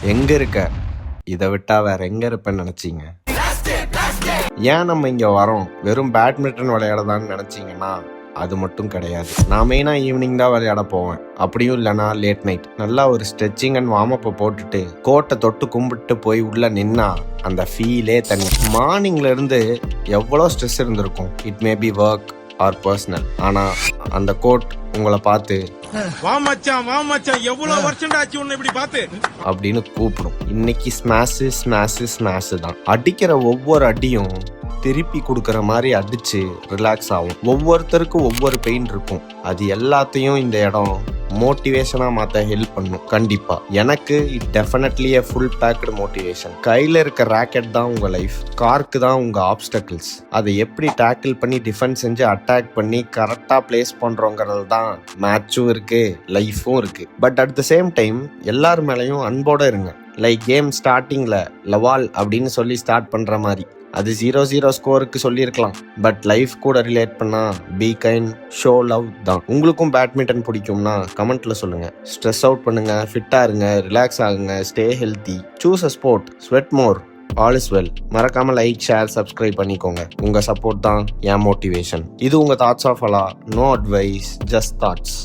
எங்க இருக்க? இதை விட்டா வேற எங்க இருப்பேன்னு நினைச்சீங்க? ஏன் நம்ம இங்க வரோம் வெறும் பேட்மிண்டன் விளையாடதான்னு நினைச்சீங்கன்னா அது மட்டும் கிடையாது. நான் மெயினா ஈவினிங் தான் விளையாட போவேன். அப்படியும் இல்லைனா லேட் நைட் நல்லா ஒரு ஸ்ட்ரெச்சிங் அண்ட் வார்ம் அப்பை போட்டுட்டு கோட்டை தொட்டு கும்பிட்டு போய் உள்ள நின்னா அந்த ஃபீலே தனி. மார்னிங்ல இருந்து எவ்வளோ ஸ்ட்ரெஸ் இருந்திருக்கும். It may be work or personal. ஆனா அந்த கோட் உங்களை பார்த்து அப்படின்னு கூப்பிடும். இன்னைக்கு ஸ்மாஷ் தான். அடிக்கிற ஒவ்வொரு அடியும் திருப்பி கொடுக்கற மாதிரி அடிச்சு ரிலாக்ஸ் ஆகும். ஒவ்வொருத்தருக்கும் ஒவ்வொரு பெயின் இருக்கும். அது எல்லாத்தையும் இந்த இடம் மோட்டிவேஷனா மாத்த ஹெல்ப் பண்ணும். கண்டிப்பா எனக்கு it definitely a full packed motivation. கையில இருக்க ராக்கெட் தான் உங்க லைஃப், கார்க்கு தான் உங்க ஆப்ஸ்டக்கிள்ஸ். அதை எப்படி டேக்கிள் பண்ணி டிஃபென்ஸ் செஞ்சு அட்டாக் பண்ணி கரெக்டா பிளேஸ் பண்றோங்கிறது தான் மேட்சும் இருக்கு, லைஃபும் இருக்கு. But at the same time எல்லார் மேலையும் அன்போட இருங்க. லைக் கேம் ஸ்டார்டிங்ல லவால் அப்படின்னு சொல்லி ஸ்டார்ட் பண்ற மாதிரி அது 0-0 ஸ்கோருக்கு சொல்லியிருக்கலாம். பட் லைஃப் கூட ரிலேட் பண்ணா பி கைண்ட், ஷோ லவ் தான். உங்களுக்கும் பேட்மிண்டன் பிடிக்கும்னா கமெண்ட்ல சொல்லுங்க. ஸ்ட்ரெஸ் அவுட் பண்ணுங்க, ஃபிட்டா இருங்க, ரிலாக்ஸ் ஆகுங்க, stay healthy, choose a sport, sweat more, all is well. மறக்காம லைக், ஷேர், சப்ஸ்கிரைப் பண்ணிக்கோங்க. உங்க சப்போர்ட் தான் என் மோட்டிவேஷன். இது உங்க தாட்ஸ் ஆஃப் அலா, நோ அட்வைஸ், ஜஸ்ட் தாட்ஸ்.